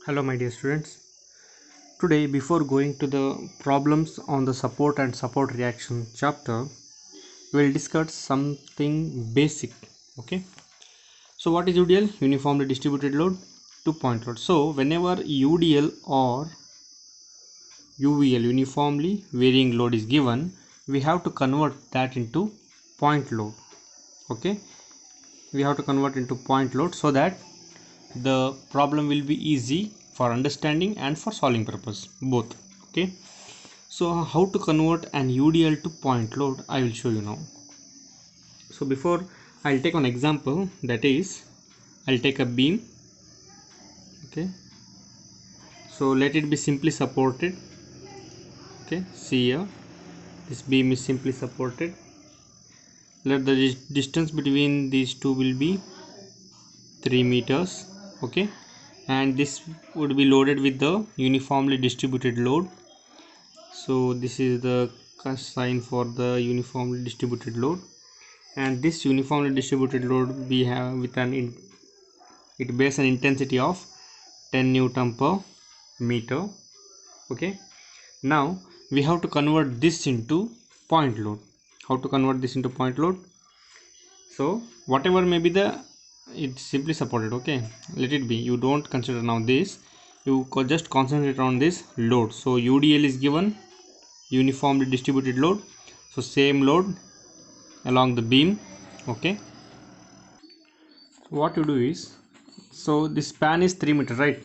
Hello my dear students. Today before going to the problems on the support and support reaction chapter, we will discuss something basic. Okay. So what is UDL? Uniformly distributed load, two-point load. So whenever UDL or UVL, uniformly varying load, is given, we have to convert that into point load. Okay. We have to convert into point load so that the problem will be easy for understanding and for solving purpose both. Okay, so how to convert an UDL to point load, I will show you now. So before, I'll take an example, that is I'll take a beam. Okay, so let it be simply supported. Okay, see here, this beam is simply supported. Let the distance between these two will be 3 meters. Okay, and this would be loaded with the uniformly distributed load. So this is the sign for the uniformly distributed load, and this uniformly distributed load we have with it bears an intensity of 10 Newton per meter. Okay, now we have to convert this into point load. How to convert this into point load? So whatever may be it's simply supported. Okay, let it be, you don't consider now this, you just concentrate on this load. So UDL is given, uniformly distributed load, so same load along the beam. Okay, so what you do is, so this span is 3 meter, right?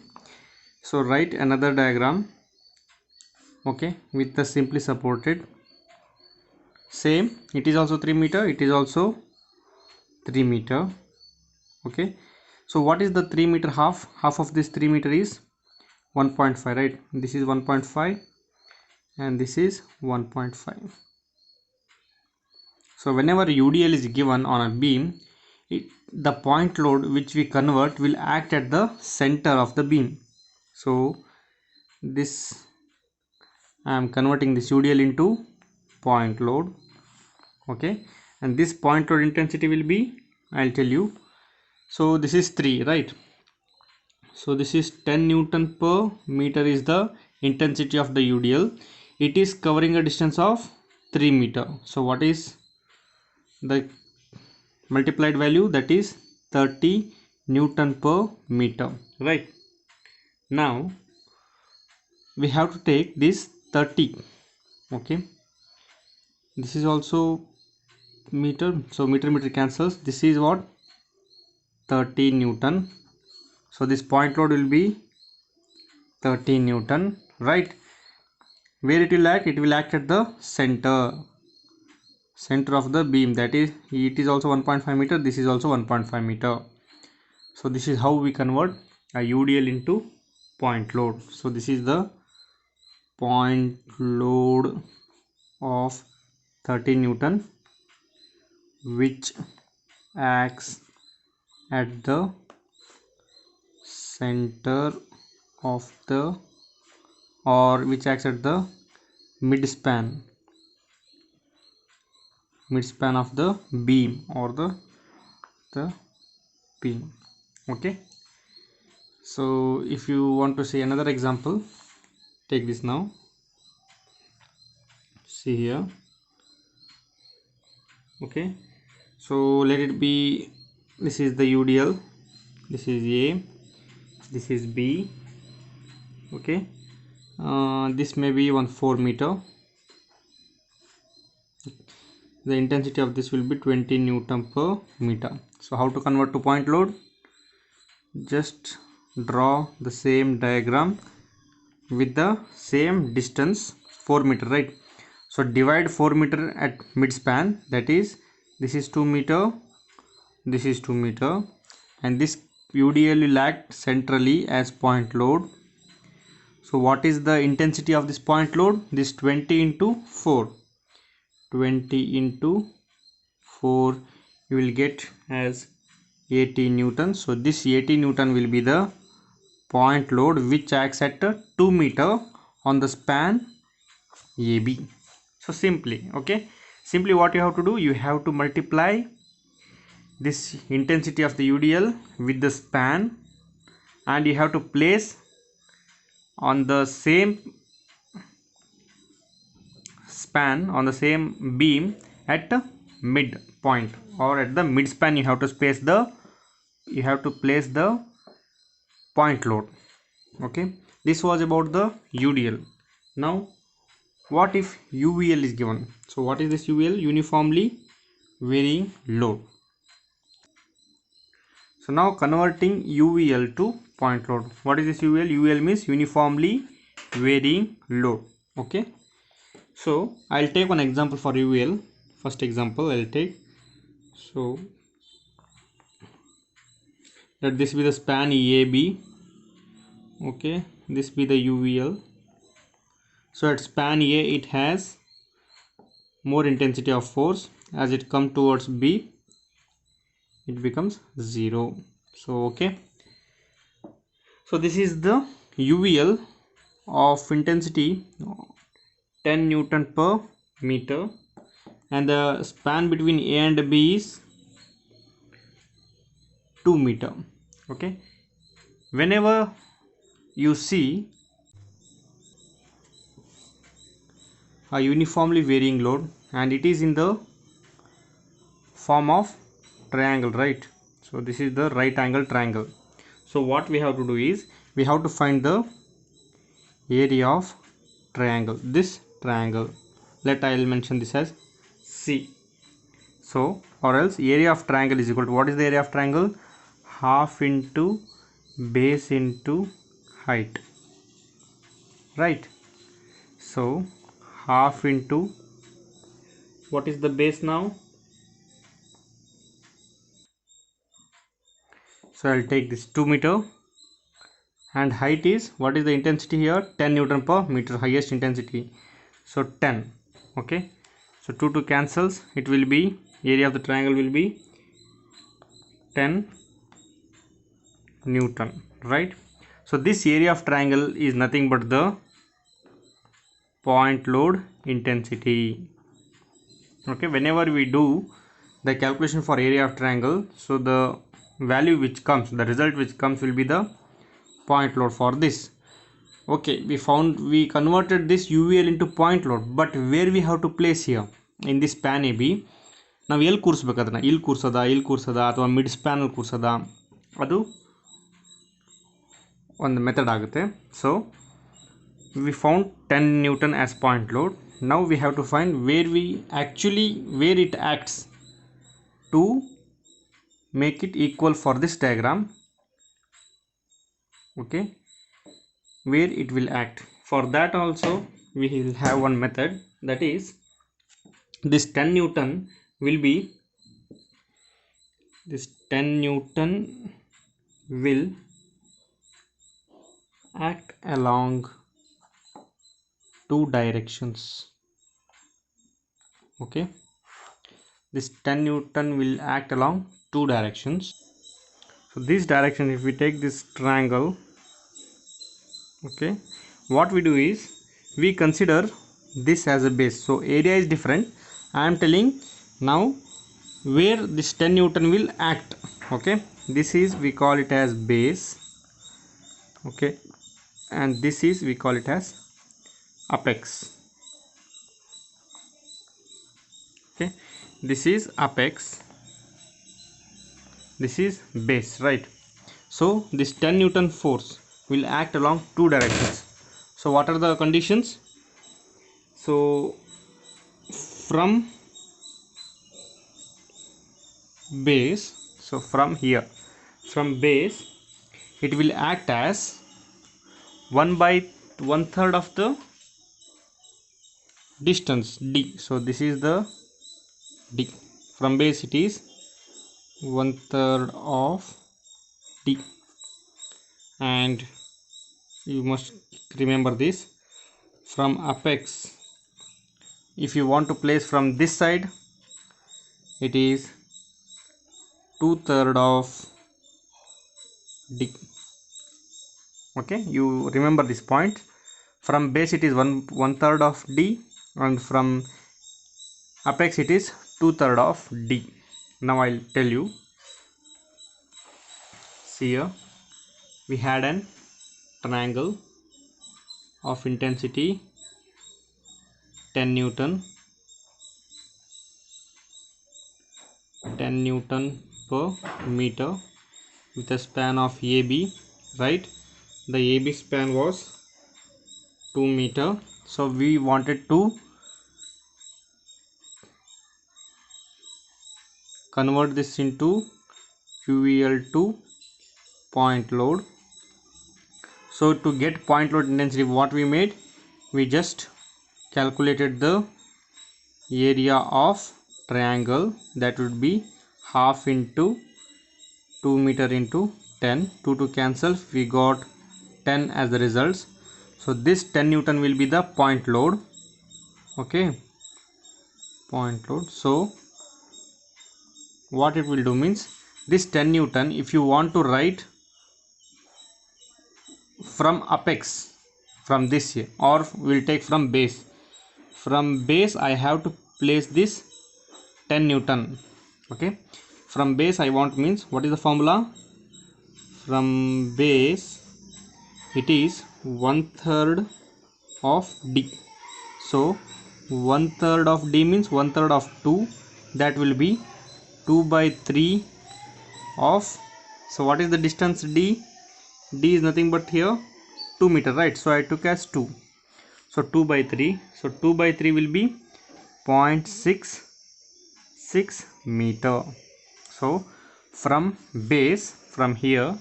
So write another diagram, okay, with the simply supported, same, it is also 3 meter, it is also 3 meter. Okay, so what is the 3 meter half of this 3 meter is 1.5, right? This is 1.5 and this is 1.5. So whenever UDL is given on a beam, the point load which we convert will act at the center of the beam. So this, I am converting this UDL into point load. Okay, and this point load intensity will be, I'll tell you. So this is 3, right? So this is 10 Newton per meter is the intensity of the UDL. It is covering a distance of 3 meter. So what is the multiplied value? That is 30 Newton per meter, right? Now we have to take this 30. Okay, this is also meter, so meter cancels. This is what? 30 Newton. So this point load will be 30 Newton, right? Where it will act? It will act at the center of the beam, that is, it is also 1.5 meter, this is also 1.5 meter. So this is how we convert a UDL into point load. So this is the point load of 30 Newton which acts at the center of the, or which acts at the midspan of the beam or the beam. Okay, so if you want to see another example, take this now. See here. Okay, so let it be, this is the UDL, this is A, this is B. Okay, this may be 4 meter. The intensity of this will be 20 Newton per meter. So how to convert to point load? Just draw the same diagram with the same distance, 4 meter, right? So divide 4 meter at midspan, that is, this is 2 meter, this is 2 meter, and this UDL will act centrally as point load. So what is the intensity of this point load? This 20 into 4, 20 into 4, you will get as 80 Newton. So this 80 Newton will be the point load which acts at 2 meter on the span AB. So simply, okay, simply what you have to do, you have to multiply this intensity of the UDL with the span, and you have to place on the same span, on the same beam at mid point, or at the mid span you have to place the point load. Okay, this was about the UDL. Now what if UVL is given? So what is this UVL? Uniformly varying load. So now converting UVL to point load. What is this UVL? UVL means uniformly varying load. Okay, so I'll take one example for UVL. First example I'll take. So let this be the span AB. Okay, this be the UVL. So at span A it has more intensity of force. As it comes towards B, it becomes 0. So okay, so this is the UVL of intensity 10 Newton per meter, and the span between A and B is 2 meter. Okay, whenever you see a uniformly varying load and it is in the form of triangle, right? So this is the right angle triangle. So what we have to do is we have to find the area of triangle, this triangle. Let I will mention this as C. So or else area of triangle is equal to, what is the area of triangle? Half into base into height, right? So half into, what is the base now? So I'll take this 2 meter, and height is, what is the intensity here? 10 Newton per meter, highest intensity. So 10. Okay, so 2 cancels, it will be, area of the triangle will be 10 Newton, right? So this area of triangle is nothing but the point load intensity. Okay, whenever we do the calculation for area of triangle, so the value which comes, the result which comes will be the point load for this. Okay, we converted this UVL into point load, but where we have to place here in this span AB, ನಾವು ಎಲ್ಲಿ ಕೂರಿಸ್ಬೇಕು ಅದನ್ನು? ಇಲ್ಲಿ ಕೂರಿಸೋದ ಅಥವಾ mid ಸ್ಪ್ಯಾನಲ್ಲಿ ಕೂರಿಸೋದ? ಅದು ಒಂದು method ಆಗುತ್ತೆ. So we found 10 Newton as point load. Now we have to find where it acts to make it equal for this diagram. Okay, where it will act. For that also we will have one method, that is this 10 Newton will be, this 10 Newton will act along two directions. Okay, this 10 Newton will act along two directions. So this direction, if we take this triangle, okay, what we do is we consider this as a base. So area is different. I am telling now where this 10 Newton will act. Okay, this is, we call it as base. Okay, and this is, we call it as apex. Okay, this is apex, this is base, right? So this 10 Newton force will act along two directions. So what are the conditions? So from base, so from here, from base, it will act as 1/1/3 of the distance d. So this is the d. From base it is 1/3 of d, and you must remember this. From apex, if you want to place from this side, it is 2/3 of d. Okay, you remember this point. From base it is 1/3 of d, and from apex it is 2/3 of d. Now I'll tell you. See here, we had an triangle. of intensity 10 Newton, 10 Newton per meter with a span of AB, right? The AB span was 2 meter. So we wanted to convert this into UVL to point load. So to get point load intensity, what we made, we just calculated the area of triangle, that would be half into 2 meter into 10, 2 cancel, we got 10 as the results. So this 10 Newton will be the point load. Okay, point load. So what it will do means, this 10 Newton, if you want to write from apex, from this here, or we'll take from base. From base I have to place this 10 Newton. Okay, from base I want means, what is the formula? From base it is 1/3 of D. So 1/3 of D means 1/3 of 2, that will be 2/3 of, so what is the distance D? D is nothing but here 2 meter, right? So I took as 2. So 2/3. So 2/3 will be 0.66 meter. So from base, from here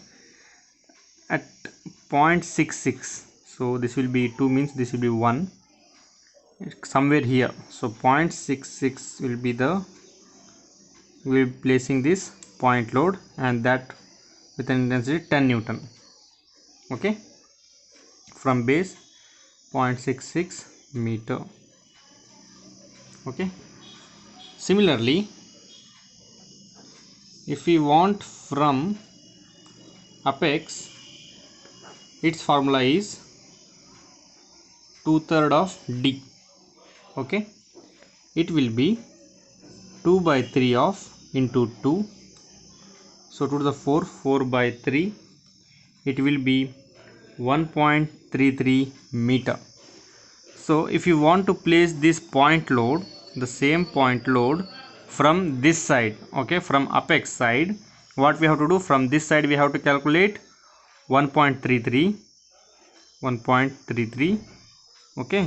at 0.66, so this will be 2 means this will be 1 somewhere here. So 0.66 will be the, we will be placing this point load, and that with an intensity 10 Newton. Okay, from base 0.66 meter. Okay, similarly if we want from apex, its formula is 2/3 of D. Okay, it will be 2/3 of into 2, so 2 to the 4, 4/3, it will be 1.33 meter. So if you want to place this point load, the same point load from this side, okay, from apex side, what we have to do, from this side we have to calculate 1.33, okay,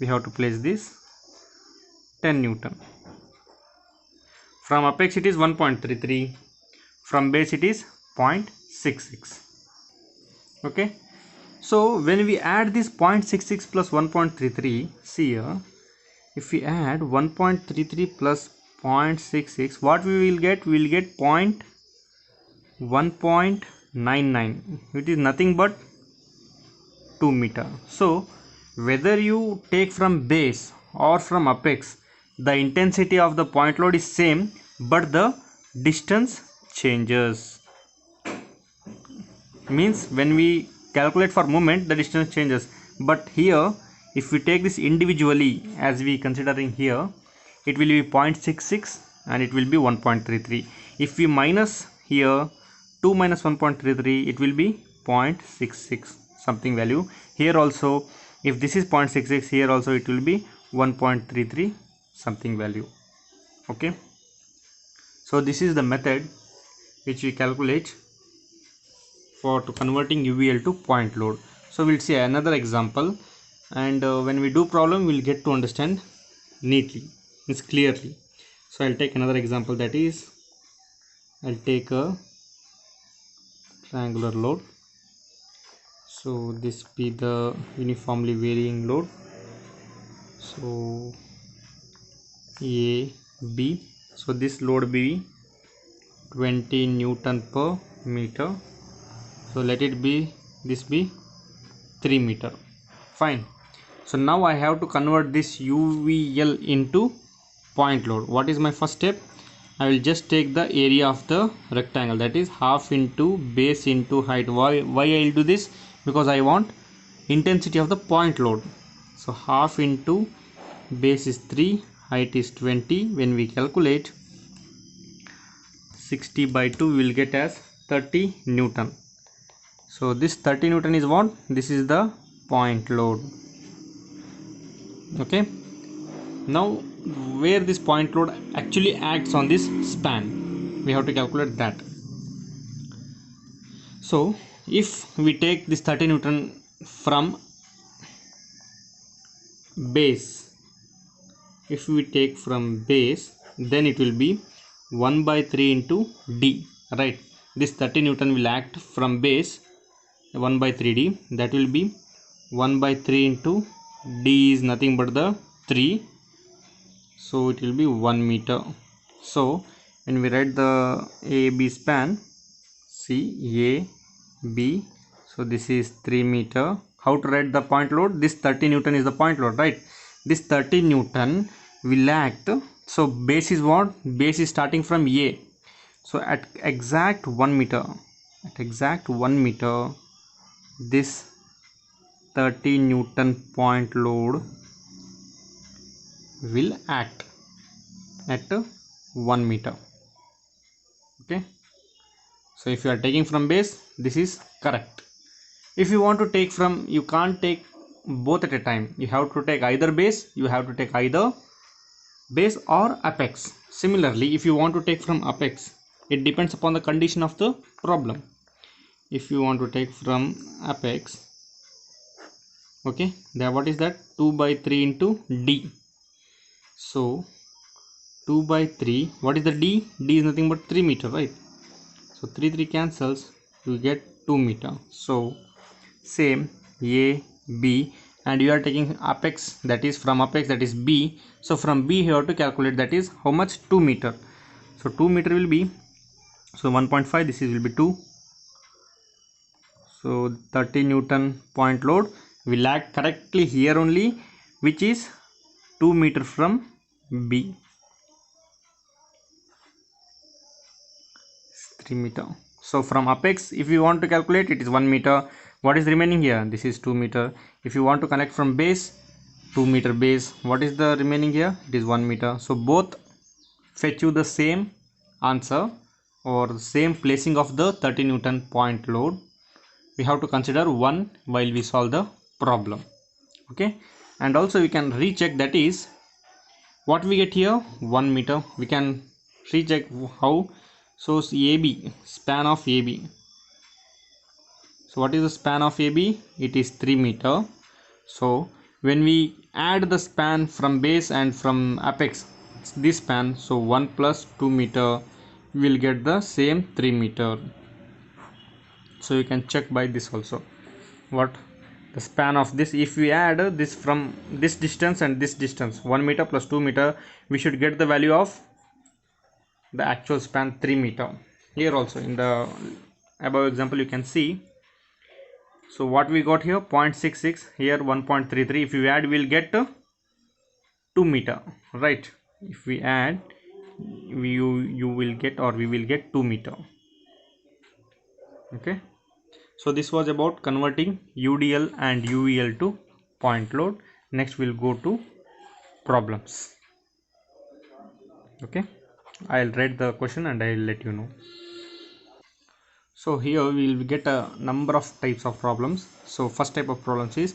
we have to place this 10 Newton. From apex it is 1.33, from base it is 0.66. okay, so when we add this 0.66 plus 1.33, see here, if we add 1.33 plus 0.66, what we will get? We will get 1.99, which is nothing but 2 meter. So whether you take from base or from apex, the intensity of the point load is same, but the distance changes. Means when we calculate for moment, the distance changes, but here if we take this individually, as we considering here, it will be 0.66 and it will be 1.33. If we minus here 2 minus 1.33, it will be 0.66 something value. Here also, if this is 0.66, here also it will be 1.33 something value. Okay, so this is the method which we calculate for converting UVL to point load. So we'll see another example, and when we do problem, we'll get to understand neatly, means clearly. So I'll take another example, that is, I'll take a triangular load. So this be the uniformly varying load. So A, B. So this load be 20 Newton per meter. So let it be, this be 3 meter. Fine. So now I have to convert this UVL into point load. What is my first step? I will just take the area of the rectangle, that is half into base into height. Why I will do this? Because I want intensity of the point load. So half into base is 3, height is 20. When we calculate 60/2, we will get as 30 Newton. So this 30 Newton is what? This is the point load. Okay, now where this point load actually acts on this span, we have to calculate that. So if we take this 30 Newton from base, if we take from base, then it will be 1 by 3 into d, right? This 30 Newton will act from base 1 by 3d, that will be 1 by 3 into d is nothing but the 3, so it will be 1 meter. So when we write the AB span, see AB, so this is 3 meter. How to write the point load? This 30 Newton is the point load, right? This 30 Newton will act, so base is what? Base is starting from A, so at exact 1 meter, at exact 1 meter, this 30 Newton point load will act at 1 meter. Okay, so if you are taking from base, this is correct. If you want to take from, you can't take both at a time, you have to take either base, you have to take either base or apex. Similarly, if you want to take from apex, it depends upon the condition of the problem. If you want to take from apex, okay, there, what is that? 2 by 3 into d. So 2 by 3, what is the d? D is nothing but 3 meter, right? So 3 cancels, you get 2 meter. So same A, B, and you are taking apex, that is from apex, that is B. So from B you have to calculate, that is how much? 2 meter. So 2 meter will be, so 1.5, this is will be 2. So 30 Newton point load will act correctly here only, which is 2 meter from B. 3 meter. So from apex, if you want to calculate, it is 1 meter. What is remaining here? This is 2 meter. If you want to connect from base, 2 meter base, what is the remaining here? It is 1 meter. So both fetch you the same answer, or the same placing of the 30 Newton point load. We have to consider one while we solve the problem. Okay, and also we can recheck, that is what we get here, 1 meter. We can recheck how. So AB, span of AB, so what is the span of AB? It is 3 meter. So when we add the span from base and from apex, this span, so 1 plus 2 meter, we will get the same 3 meter. So you can check by this also, what the span of this. If we add this from this distance and this distance, 1 meter plus 2 meter, we should get the value of the actual span, 3 meter. Here also in the above example you can see. So what we got here, 0.66, here 1.33. if we add, we will get 2 meter, right? If we add, you will get, or we will get 2 meter. Okay, so this was about converting UDL and UEL to point load. Next we'll go to problems. Okay, I'll read the question and I'll let you know. So here we will get a number of types of problems. So first type of problems is,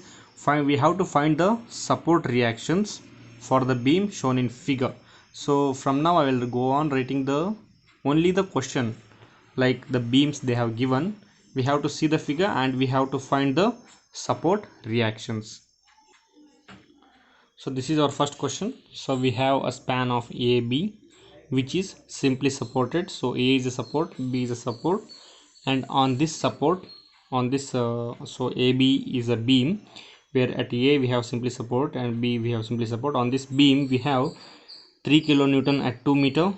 we have to find the support reactions for the beam shown in figure. So from now I will go on writing the only the question, like the beams they have given, we have to see the figure and we have to find the support reactions. So this is our first question. So we have a span of AB which is simply supported. So A is a support, B is a support, and on this support, on this so AB is a beam, where at A we have simply support and B we have simply support. On this beam we have 3 kilonewton at 2 meter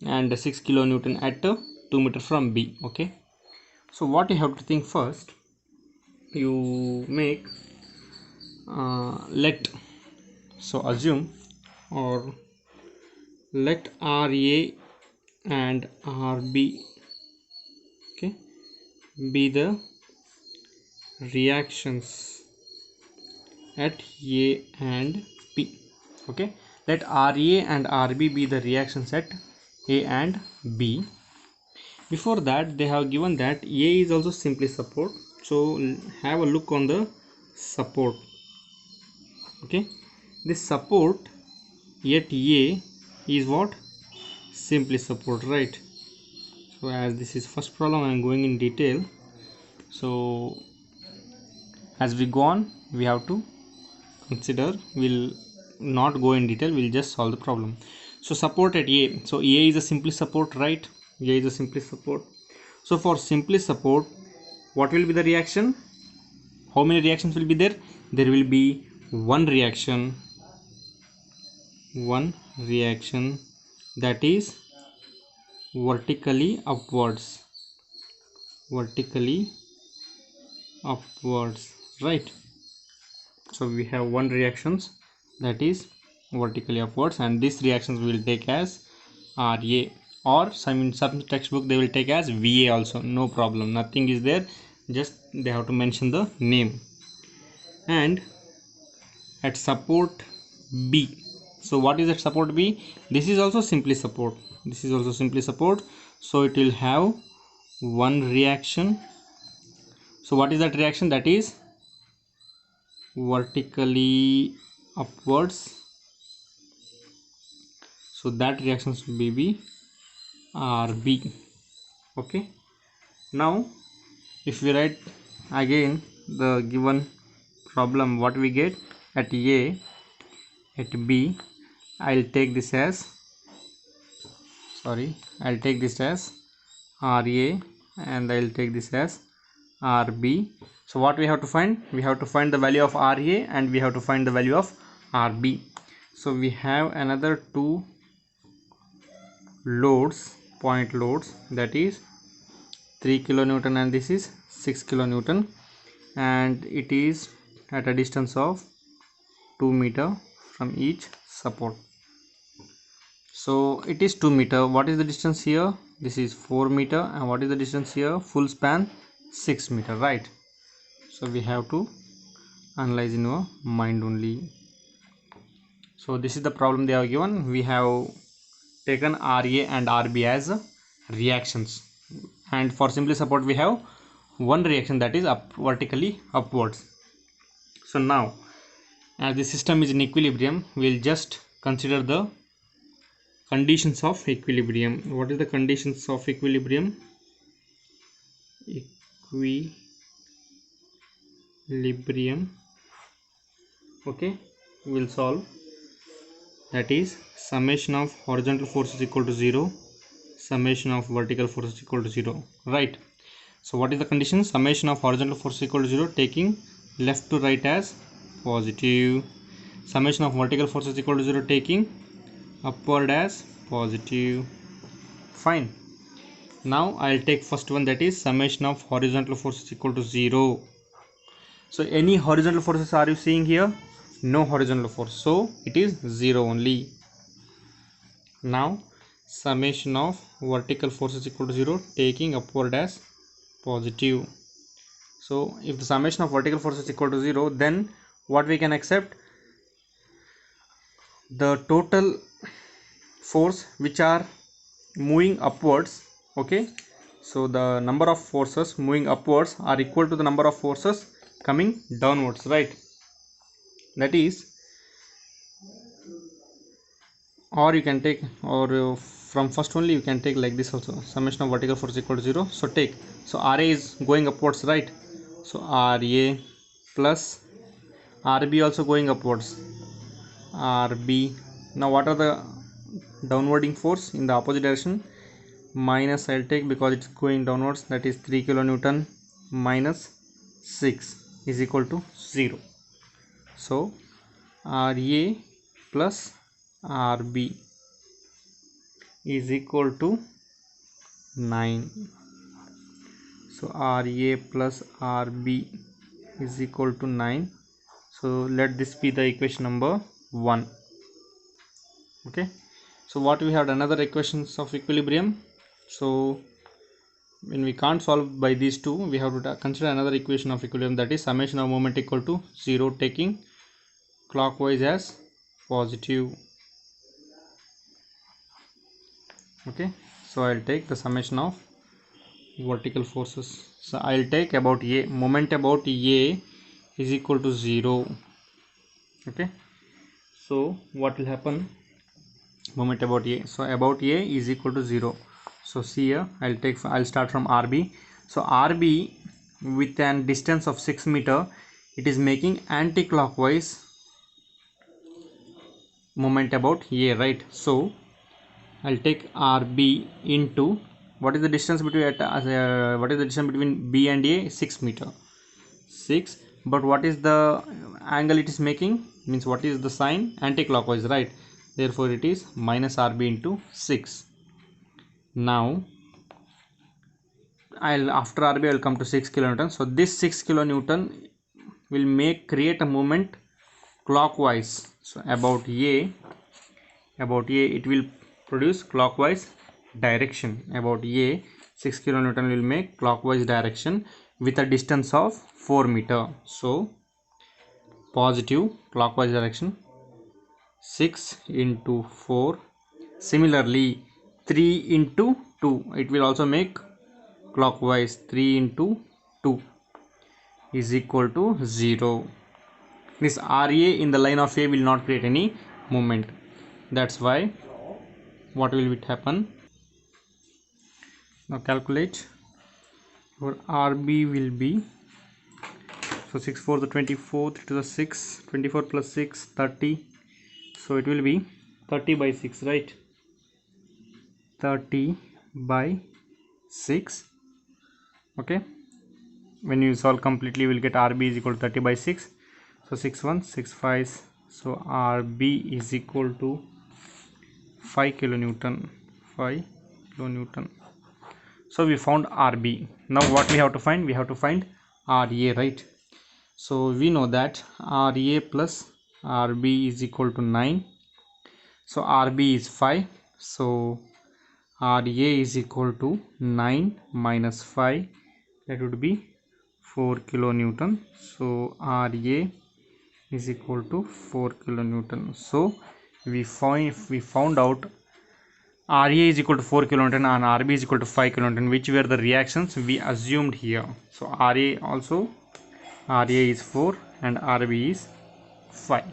and 6 kilonewton at 2 meter from B. Okay, so what you have to think first, you make let, so assume, or let RA and RB, okay, be the reactions at A and B. Okay, let RA and RB be the reactions at A and B. Before that, they have given that A is also simply support. So have a look on the support. Okay, this support at A is what? Simply support, right? So as this is first problem, I am going in detail. So as we go on, we have to consider, we'll not go in detail, we'll just solve the problem. So support at A, so A is a simply support, right? A is a simply support. So for simply support, what will be the reaction? How many reactions will be there? There will be one reaction that is vertically upwards, right? So we have one reactions that is vertically upwards, and these reactions we will take as RA, or in some textbook they will take as VA also, no problem, nothing is there, just they have to mention the name. And at support B, so what is at support B? This is also simply support, so it will have one reaction. So what is that reaction? That is vertically upwards, so that reactions will be RB. Okay, now if we write again the given problem, what we get at A, at B, I'll take this as RA, and I'll take this as RB. So what we have to find? We have to find the value of RA and we have to find the value of RB. So we have another two loads, point loads, that is 3 kilonewton and this is 6 kilonewton, and it is at a distance of 2 meter from each support. So it is 2 meter. What is the distance here? This is 4 meter, and what is the distance here? Full span 6 meter, right? So we have to analyze in our mind only. So this is the problem they have given. We have taken RA and RB as reactions, and for simply support we have one reaction that is vertically upwards. So now as the system is in equilibrium, we will just consider the conditions of equilibrium. What is the conditions of equilibrium? Okay, we will solve. That is summation of horizontal force is equal to 0, summation of vertical force is equal to 0, right? So what is the condition? Summation of horizontal force is equal to 0, taking left to right as positive. Summation of vertical force is equal to 0, taking upward as positive. Fine. Now I'll take first one, that is summation of horizontal force is equal to 0. So any horizontal forces are you seeing here? No horizontal force, so it is 0 only. Now summation of vertical force is equal to 0, taking upward as positive. So if the summation of vertical force is equal to 0, then what we can accept? The total force which are moving upwards. Okay, so the number of forces moving upwards are equal to the number of forces coming downwards, right? That is, or you can take, or from first only you can take like this also, summation of vertical force equal to 0. So take, so RA is going upwards, right? So RA plus RB also going upwards, RB. Now what are the downwarding force in the opposite direction? Minus I'll take, because it's going downwards, that is 3 kilonewton minus 6 is equal to 0. So RA plus RB is equal to 9. So RA plus RB is equal to 9. So let this be the equation number 1. Okay, so what we have, another equations of equilibrium. So when we can't solve by these two, we have to consider another equation of equilibrium, that is summation of moment equal to 0, taking clockwise as positive. Okay, so I'll take the summation of vertical forces. So I'll take about A, moment about A is equal to 0. Okay, so what will happen? Moment about A. So about A is equal to 0. So see here, I'll start from RB. So RB with an distance of 6 meter, it is making anti-clockwise moment about A, right? So I'll take RB into what is the distance between what is the distance between B and A? 6 meter. 6. But what is the angle it is making? Means what is the sign? Anti-clockwise, right? Therefore it is minus RB into 6. Now after RB I will come to 6 kilonewton. So this 6 kilonewton will create a moment clockwise. So about A it will produce clockwise direction. About A, 6 kilonewton will make clockwise direction with a distance of 4 meter. So positive clockwise direction, 6 into 4. Similarly 3 into 2, it will also make clockwise. 3 into 2 is equal to 0. This RA in the line of A will not create any movement. That's why what will it happen? Now calculate. Your RB will be, so 6 4 the 24, 3 to the 6, 24 plus 6 30. So it will be 30 by 6, right? 30 by 6. Okay, when you solve completely, you will get RB is equal to 30 by 6. So 6 1 6 5. So RB is equal to 5 kilonewton. 5 kilonewton. So we found RB. Now what we have to find? We have to find RA, right? So we know that RA plus RB is equal to 9. So RB is 5. So RA is equal to 9 minus 5. That would be 4 kilonewton. So RA is equal to 4 kilonewton. So we found out RA is equal to 4 kilonewton and RB is equal to 5 kilonewton, which were the reactions we assumed here. So RA is 4 and RB is 5.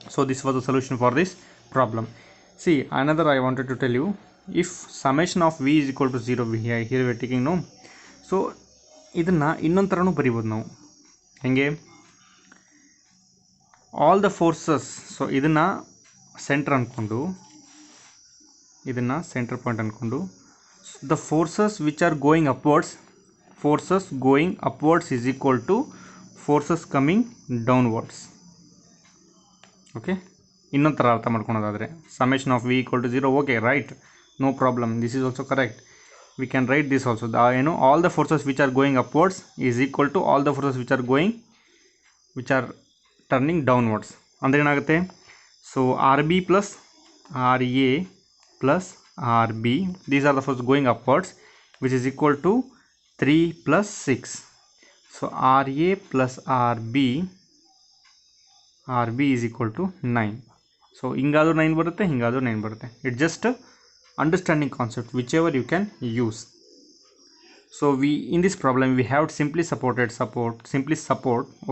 So this was the solution for this problem. See, another I wanted to tell you, if summation of V is equal to 0, here we are taking no. So ಇದನ್ನ ಇನ್ನೊಂದು ಥರನೂ ಬರಿಬೋದು ನಾವು. ಹೆಂಗೆ? All the forces, so ಇದನ್ನು centre ಅಂದ್ಕೊಂಡು, ಇದನ್ನು centre point ಅಂದ್ಕೊಂಡು, the forces which are going upwards, forces going upwards is equal to forces coming downwards. Okay, ಇನ್ನೊಂದು ಥರ ಅರ್ಥ ಮಾಡ್ಕೊಳೋದಾದರೆ summation of V equal to 0. Okay, right, no problem, this is also correct. We can write this also, all the forces which are going upwards is equal to all the forces which are turning downwards. Andre enagutte? So RB plus RA plus RB, these are the forces going upwards, which is equal to 3 plus 6. So RA plus RB is equal to 9. So hingadu 9 barutte, hingadu 9 barutte. It's just understanding concept, whichever you can use. So in this problem we have simply support.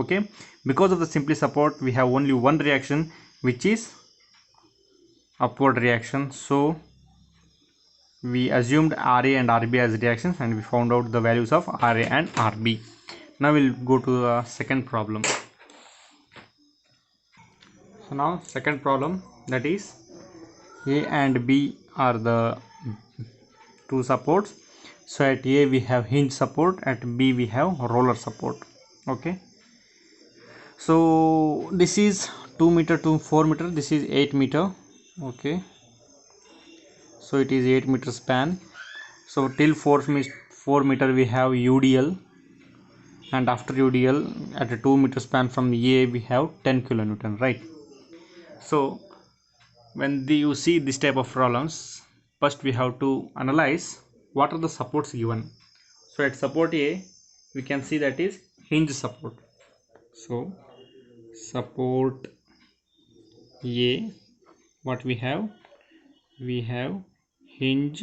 Okay, because of the simply support we have only one reaction, which is upward reaction. So we assumed RA and RB as reactions and we found out the values of RA and RB. Now we'll go to the second problem. So now second problem, that is A and B are the two supports. So at A we have hinge support, at B we have roller support. Okay, so this is 2 meter to 4 meter, this is 8 meter. Okay, so it is 8 meter span. So till 4 meter we have UDL, and after UDL at a 2 meter span from A we have 10 kilonewton, right? So when you see this type of problems, first we have to analyze what are the supports given. So at support A we can see that is hinge support. So support A, what we have hinge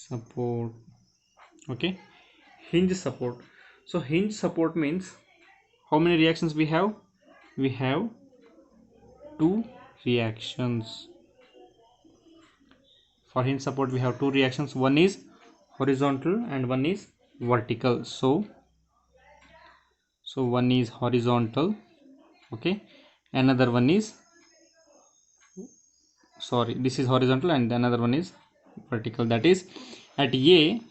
support. Okay, hinge support. So hinge support means how many reactions we have? We have two reactions. For hinge support we have two reactions, one is horizontal and one is vertical. So one is horizontal, okay, another one is, sorry, this is horizontal and another one is vertical. That is, at A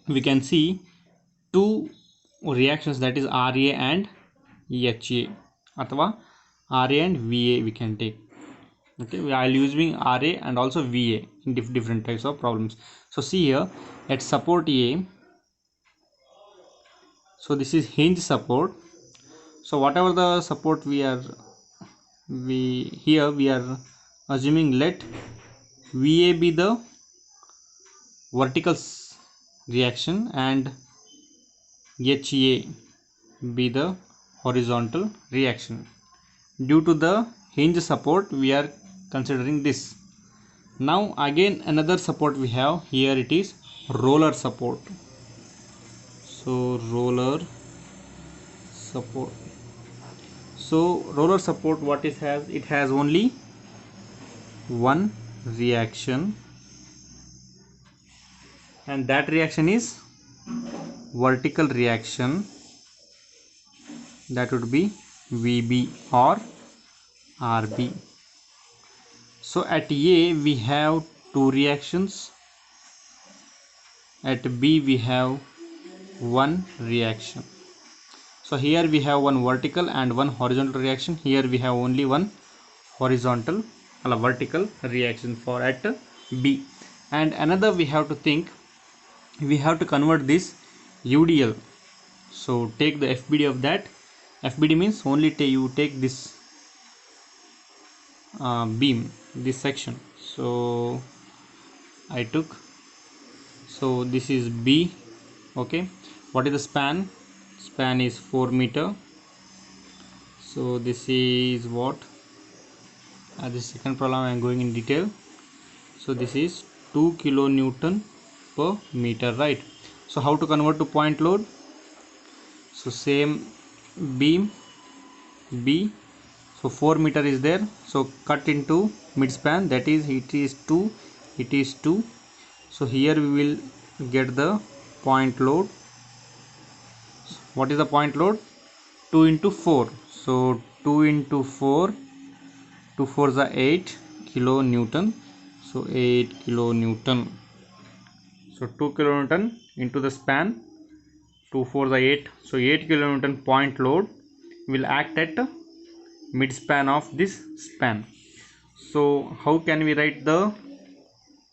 we can see two reactions, that is RA and HA, athwa RA and VA we can take. Okay, we are using RA and also VA in different types of problems. So see here, at support A, so this is hinge support. So whatever the support we are assuming, let VA be the vertical reaction and HA be the horizontal reaction. Due to the hinge support we are considering this. Now again another support we have here, it is roller support. So roller support. So roller support, what it has? It has only one reaction, and that reaction is vertical reaction. That would be VB or RB. So at A we have two reactions, at B we have one reaction. So here we have one vertical and one horizontal reaction. Here we have only one horizontal or vertical reaction for at B. And another we have to think, we have to convert this UDL. So take the FBD of that. FBD means only you take this beam, this section. So I took, so this is B, okay. What is the span? Span is 4 meter. So this is what, this second problem I am going in detail. So this is 2 kilonewton per meter, right? So how to convert to point load? So same beam B, so 4 meter is there, so cut into mid span, that is it is 2. So here we will get the point load. What is the point load? 2 into 4. So 2 into 4, 2 4s are 8 kilonewton. So 8 kilonewton. So 2 kilonewton into the span, 2 4s are 8. So 8 kilonewton point load will act at mid span of this span. So how can we write the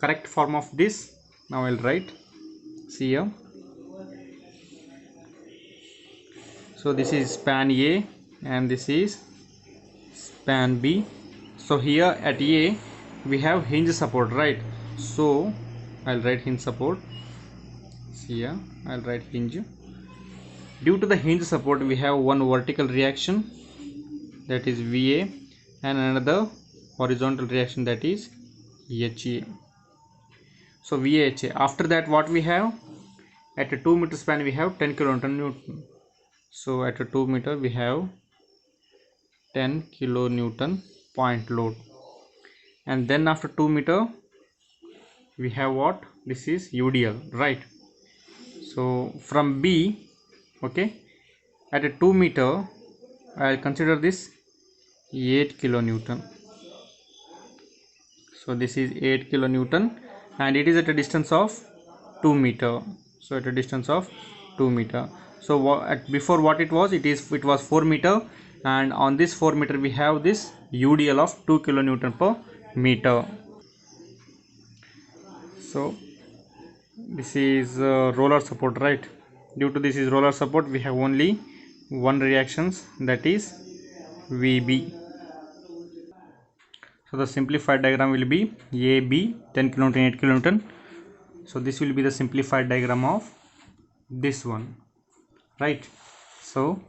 correct form of this? Now I'll write. See here. So this is span A and this is span B. So here at A we have hinge support, right? So I'll write hinge support. See here, I'll write hinge. Due to the hinge support we have one vertical reaction, that is VA, and another horizontal reaction, that is HA. So VHA. After that what we have? At a 2 meter span we have 10 kilonewton. So at a 2 meter we have 10 kilonewton point load. And then after 2 meter we have what? This is UDL, right? So from B, okay, at a 2 meter I'll consider this 8 kilonewton. So this is 8 kilonewton and it is at a distance of 2 meter. So at a distance of 2 meter. So before what it was? It was 4 meter, and on this 4 meter we have this UDL of 2 kilonewton per meter. So this is roller support, right? Due to this is roller support, we have only one reactions, that is VB. So the simplified diagram will be AB 10 kilonewton 8 kilonewton. So this will be the simplified diagram of this one, right? So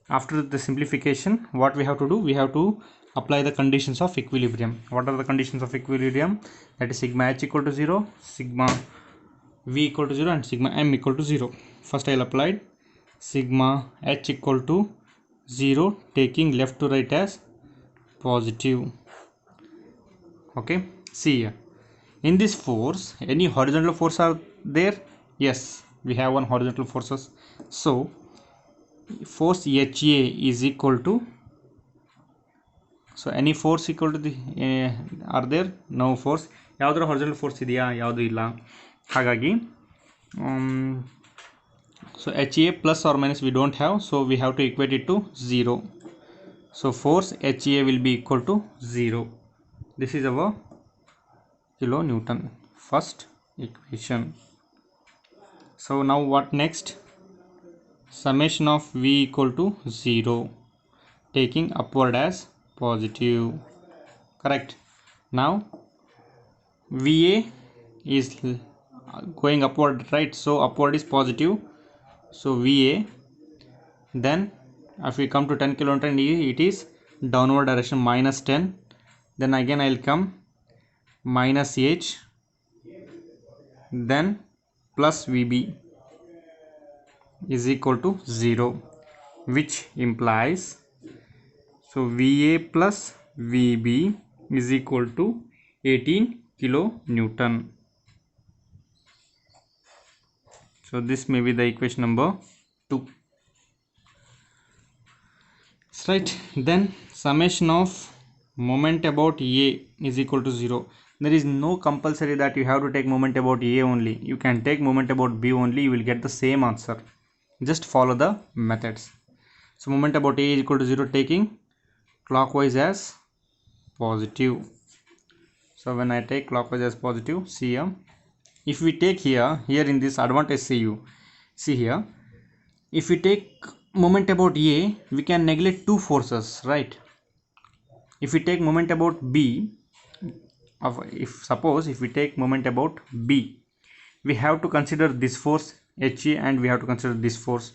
after the simplification, what we have to do? We have to apply the conditions of equilibrium. What are the conditions of equilibrium? That is sigma h equal to 0, sigma v equal to 0, and sigma m equal to 0. First I will apply. sigma H equal to 0, taking left to right as positive. Okay, see here. In this force, any horizontal force are there? Yes, we have one horizontal forces. So force HA is equal to, so any force equal to the are there? No force. ಯಾವುದರ horizontal force ಇದೆಯಾ? ಯಾವುದು ಇಲ್ಲ. ಹಾಗಾಗಿ so HA plus or minus we don't have, so we have to equate it to 0. So force HA will be equal to 0. This is our kilonewton, first equation. So now what next? Summation of V equal to 0, taking upward as positive. Correct. Now VA is going upward, right? So upward is positive, so VA. Then if we come to 10 kilonewton, it is downward direction minus 10. Then again I will come minus H, then plus VB is equal to 0, which implies, so VA plus VB is equal to 18 kilonewton. So this may be the equation number 2. That's right. Then summation of moment about A is equal to 0. There is no compulsory that you have to take moment about A only. You can take moment about B only, you will get the same answer. Just follow the methods. So moment about A is equal to 0, taking clockwise as positive. So when I take clockwise as positive, see here, if we take here in this advantage CU, see here, if we take moment about A, we can neglect two forces, right? If we take moment about B, if we take moment about B, we have to consider this force HA and we have to consider this force.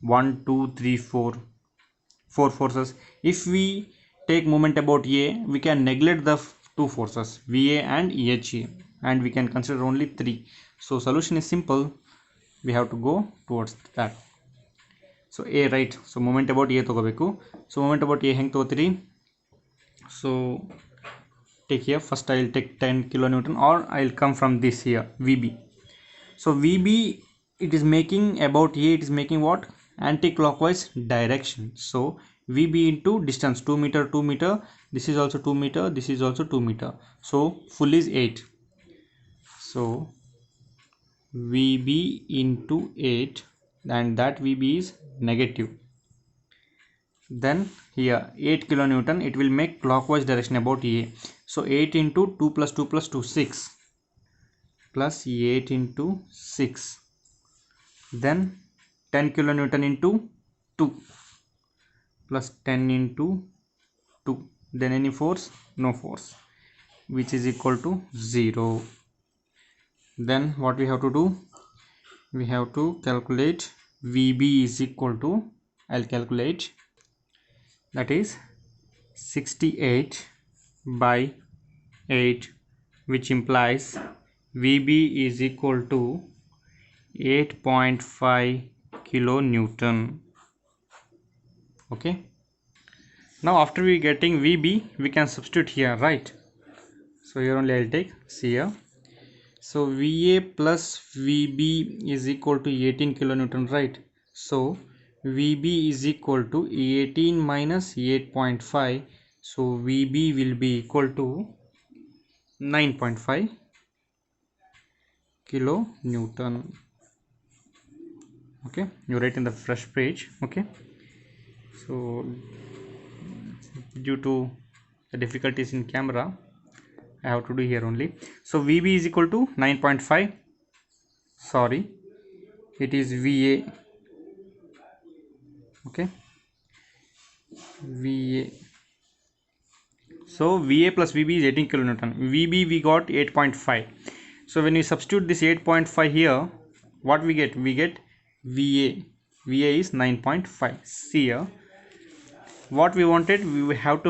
1 2 3 4 forces. If we take moment about A, we can neglect the two forces VA and EHA, and we can consider only 3. So solution is simple, we have to go towards that. So A, right? So moment about A togobeku. So moment about A heng togotiri. So take here, first I will take 10 kilonewton, or I will come from this here VB. So VB, it is making about A, it is making what? Anti-clockwise direction. So VB into distance, 2 meter, 2 meter, this is also 2 meter, this is also 2 meter, so full is 8. So VB into 8, and that VB is negative. Then here 8 kilonewton, it will make clockwise direction about A. So 8 into 2 plus 2 plus 2, 6, plus 8 into 6. Then 10 kilonewton into 2 plus 10 into 2. Then any force? No force, which is equal to 0. Then what we have to do? We have to calculate VB is equal to, I'll calculate, that is 68 by 8, which implies VB is equal to 8.5 kilonewton. Okay, now after we getting VB, we can substitute here, right? So here only I'll take, see here, so VA plus VB is equal to 18 kilonewton, right? So VB is equal to 18 minus 8.5, so VB will be equal to 9.5 kilonewton. Okay, you write in the fresh page. Okay, so due to the difficulties in camera, I have to do here only. So VB is equal to 9.5, sorry, it is VA. Okay, VA, so VA plus VB is 18 kilonewton. VB we got 8.5. So when we substitute this 8.5 here, what we get? We get VA. VA is 9.5. See here, what we wanted, we had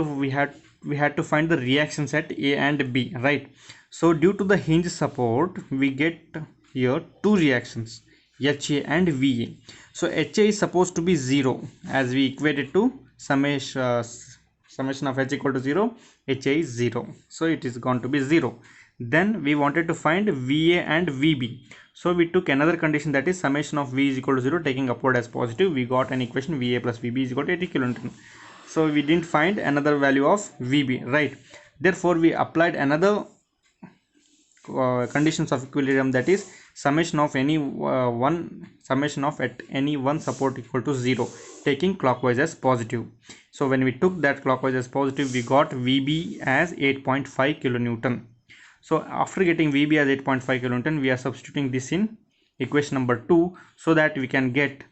to find the reactions at A and B, right? So due to the hinge support, we get here two reactions, HA and VA. So HA is supposed to be 0 as we equated to summation of H equal to 0, HA is 0. So it is going to be 0. Then we wanted to find VA and VB. So we took another condition, that is summation of V is equal to 0 taking upward as positive. We got an equation VA plus VB is equal to 80 kilonewton. So we didn't find another value of VB, right? Therefore we applied another conditions of equilibrium, that is summation of any summation of at any one support equal to 0 taking clockwise as positive. So when we took that clockwise as positive, we got VB as 8.5 kilonewton. So after getting VB as 8.5 kilonewton, we are substituting this in equation number 2 so that we can get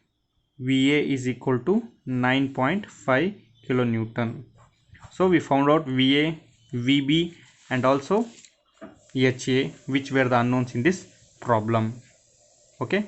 VA is equal to 9.5 kilonewton. So we found out VA, VB and also HA, which were the unknowns in this problem. Okay.